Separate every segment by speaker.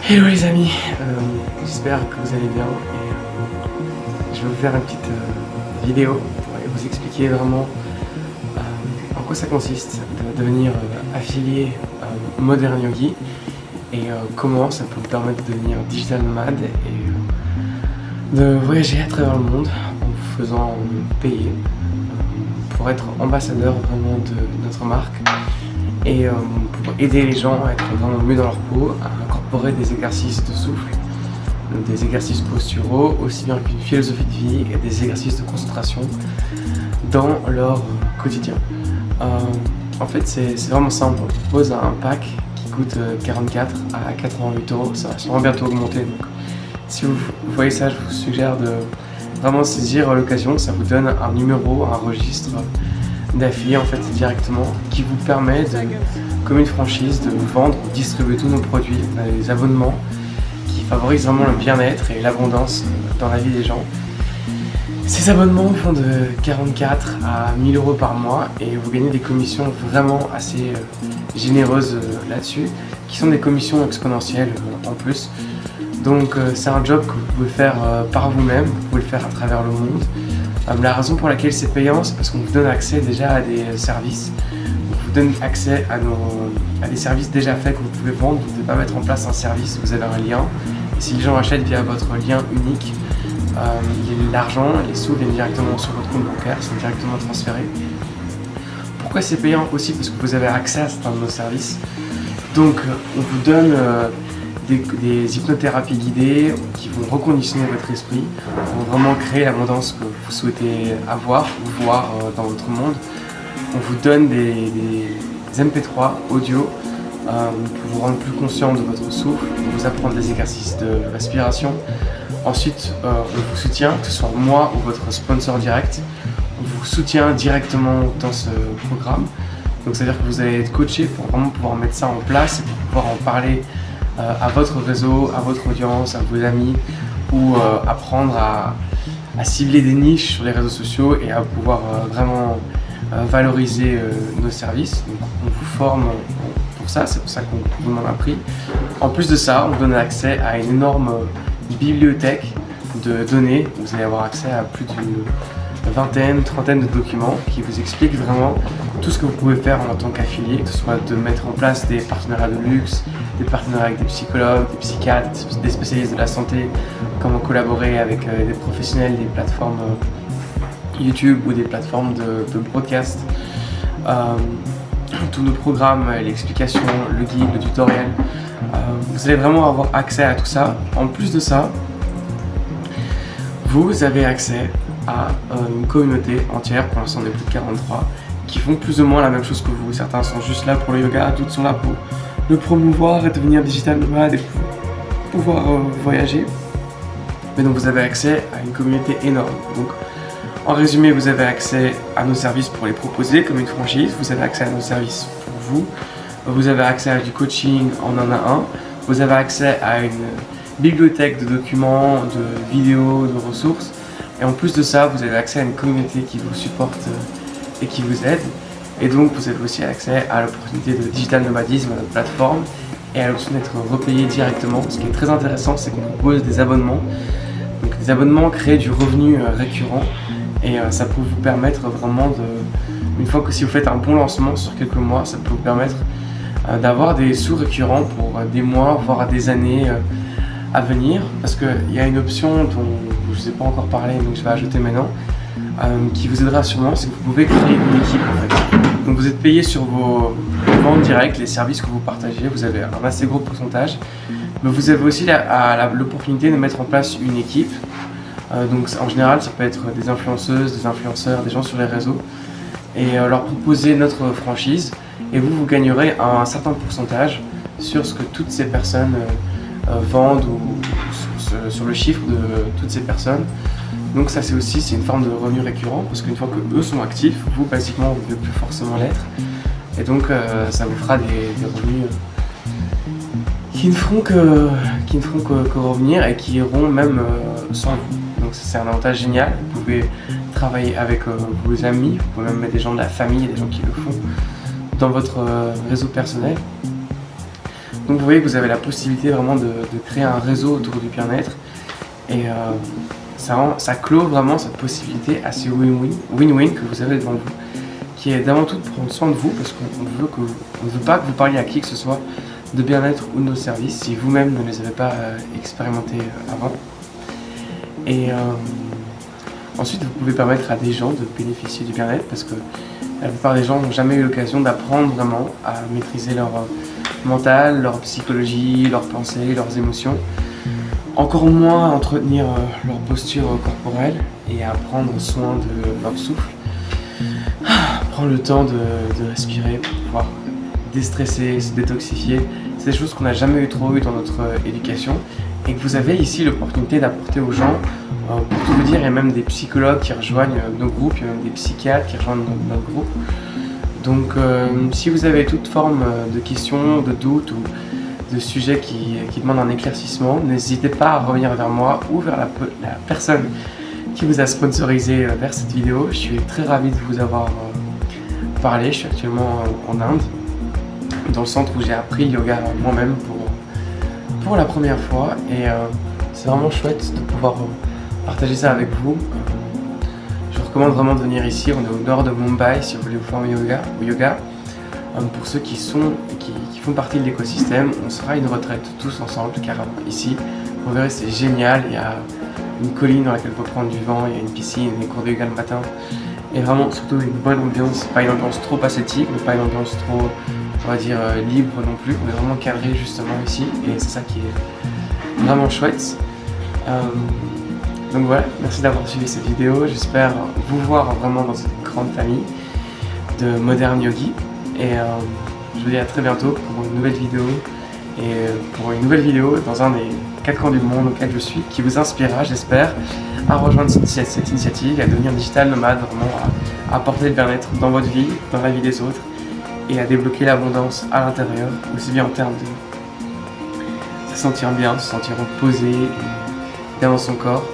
Speaker 1: Hello les amis, j'espère que vous allez bien et je vais vous faire une petite vidéo pour vous expliquer vraiment en quoi ça consiste de devenir affilié Modern Yogi et comment ça peut vous permettre de devenir digital nomade et de voyager à travers le monde en vous faisant payer pour être ambassadeur vraiment de notre marque et pour aider les gens à être vraiment mieux dans leur peau, à incorporer des exercices de souffle, des exercices posturaux, aussi bien qu'une philosophie de vie et des exercices de concentration dans leur quotidien. En fait, c'est vraiment simple. On propose un pack qui coûte 44 à 88 €. Ça va sûrement bientôt augmenter. Donc, si vous voyez ça, je vous suggère de vraiment saisir l'occasion. Ça vous donne un numéro, un registre d'affiliés en fait directement qui vous permet comme une franchise de vendre ou distribuer tous nos produits. On a des abonnements qui favorisent vraiment le bien-être et l'abondance dans la vie des gens. Ces abonnements vont de 44 à 1000 € par mois et vous gagnez des commissions vraiment assez généreuses là-dessus, qui sont des commissions exponentielles en plus. Donc c'est un job que vous pouvez faire par vous-même, vous pouvez le faire à travers le monde. La raison pour laquelle c'est payant, c'est parce qu'on vous donne accès déjà à des services. On vous donne accès à des services déjà faits que vous pouvez vendre. Vous ne devez pas mettre en place un service, vous avez un lien. Et si les gens achètent via votre lien unique, l'argent, les sous viennent directement sur votre compte bancaire, sont directement transférés. Pourquoi c'est payant aussi? Parce que vous avez accès à certains de nos services. Donc on vous donne des hypnothérapies guidées qui vont reconditionner votre esprit, vont vraiment créer l'abondance que vous souhaitez avoir ou voir dans votre monde. On vous donne des MP3 audio pour vous rendre plus conscient de votre souffle, pour vous apprendre des exercices de respiration. Ensuite, on vous soutient, que ce soit moi ou votre sponsor direct. On vous soutient directement dans ce programme. Donc c'est-à-dire que vous allez être coaché pour vraiment pouvoir mettre ça en place et pour pouvoir en parler à votre réseau, à votre audience, à vos amis, ou apprendre à cibler des niches sur les réseaux sociaux et à pouvoir vraiment valoriser nos services. Donc, on vous forme pour ça, c'est pour ça qu'on vous demande un prix. En plus de ça, on vous donne accès à une énorme bibliothèque de données. Vous allez avoir accès à plus d'une vingtaine, trentaine de documents qui vous expliquent vraiment tout ce que vous pouvez faire en tant qu'affilié, que ce soit de mettre en place des partenariats de luxe, des partenariats avec des psychologues, des psychiatres, des spécialistes de la santé, comment collaborer avec des professionnels des plateformes YouTube ou des plateformes de broadcast, tous nos programmes, l'explication, le guide, le tutoriel. Vous allez vraiment avoir accès à tout ça. En plus de ça, vous avez accès à une communauté entière, pour l'instant on est plus de 43, qui font plus ou moins la même chose que vous. Certains sont juste là pour le yoga, d'autres sont là pour le promouvoir et devenir digital nomade et pouvoir voyager. Mais donc vous avez accès à une communauté énorme. Donc en résumé, vous avez accès à nos services pour les proposer comme une franchise, vous avez accès à nos services pour vous avez accès à du coaching en 1 à 1, vous avez accès à une bibliothèque de documents, de vidéos, de ressources. Et en plus de ça, vous avez accès à une communauté qui vous supporte et qui vous aide. Et donc, vous avez aussi accès à l'opportunité de digital nomadisme à notre plateforme et à l'option d'être repayé directement. Ce qui est très intéressant, c'est qu'on propose des abonnements. Donc, des abonnements créent du revenu récurrent et ça peut vous permettre vraiment une fois que si vous faites un bon lancement sur quelques mois, ça peut vous permettre d'avoir des sous récurrents pour des mois, voire des années à venir, parce qu'il y a une option dont je ne vous ai pas encore parlé, donc je vais ajouter maintenant, qui vous aidera sûrement, c'est que vous pouvez créer une équipe en fait. Donc vous êtes payé sur vos ventes directes, les services que vous partagez, vous avez un assez gros pourcentage, mais vous avez aussi l'opportunité de mettre en place une équipe. Donc en général, ça peut être des influenceuses, des influenceurs, des gens sur les réseaux, et leur proposer notre franchise, et vous gagnerez un certain pourcentage sur ce que toutes ces personnes vendent ou sur le chiffre de toutes ces personnes. Donc ça c'est une forme de revenu récurrent parce qu'une fois que eux sont actifs, vous basiquement vous ne devez plus forcément l'être. Et donc ça vous fera des revenus qui ne feront que revenir et qui iront même sans vous. Donc c'est un avantage génial. Vous pouvez travailler avec vos amis, vous pouvez même mettre des gens de la famille, des gens qui le font dans votre réseau personnel. Donc vous voyez que vous avez la possibilité vraiment de créer un réseau autour du bien-être et ça clôt vraiment cette possibilité assez win-win que vous avez devant vous, qui est d'avant tout de prendre soin de vous parce qu'on ne veut pas que vous parliez à qui que ce soit de bien-être ou de nos services si vous-même ne les avez pas expérimentés avant. Et ensuite, vous pouvez permettre à des gens de bénéficier du bien-être parce que la plupart des gens n'ont jamais eu l'occasion d'apprendre vraiment à maîtriser leur mental, leur psychologie, leurs pensées, leurs émotions. Encore moins à entretenir leur posture corporelle et à prendre soin de leur souffle. Prendre le temps de respirer pour pouvoir déstresser, se détoxifier. C'est des choses qu'on n'a jamais trop eu dans notre éducation et que vous avez ici l'opportunité d'apporter aux gens. Pour tout vous dire, il y a même des psychologues qui rejoignent nos groupes, il y a même des psychiatres qui rejoignent notre groupe. Donc si vous avez toute forme de questions, de doutes ou de sujets qui demandent un éclaircissement, n'hésitez pas à revenir vers moi ou vers la personne qui vous a sponsorisé vers cette vidéo. Je suis très ravi de vous avoir parlé. Je suis actuellement en Inde, dans le centre où j'ai appris le yoga moi-même pour la première fois et c'est vraiment chouette de pouvoir partager ça avec vous. Je vous recommande vraiment de venir ici. On est au nord de Mumbai si vous voulez vous former au yoga. Pour ceux qui font partie de l'écosystème, on sera une retraite tous ensemble carrément ici. Vous verrez, c'est génial. Il y a une colline dans laquelle on peut prendre du vent, il y a une piscine, des cours de yoga le matin. Et vraiment, surtout une bonne ambiance, pas une ambiance trop ascétique, mais pas une ambiance trop, on va dire, libre non plus. On est vraiment cadré justement ici et c'est ça qui est vraiment chouette. Donc voilà, merci d'avoir suivi cette vidéo. J'espère vous voir vraiment dans cette grande famille de modernes yogis. Et je vous dis à très bientôt pour une nouvelle vidéo. Et pour une nouvelle vidéo dans un des 4 coins du monde auquel je suis, qui vous inspirera, j'espère, à rejoindre cette initiative, à devenir digital nomade, vraiment à apporter le bien-être dans votre vie, dans la vie des autres, et à débloquer l'abondance à l'intérieur, aussi bien en termes de se sentir bien, se sentir posé, bien dans son corps,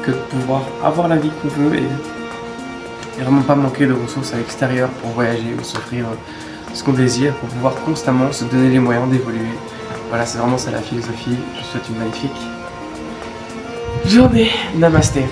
Speaker 1: que de pouvoir avoir la vie qu'on veut et vraiment pas manquer de ressources à l'extérieur pour voyager ou s'offrir ce qu'on désire, pour pouvoir constamment se donner les moyens d'évoluer. Voilà, c'est vraiment ça la philosophie. Je vous souhaite une magnifique journée. Namasté.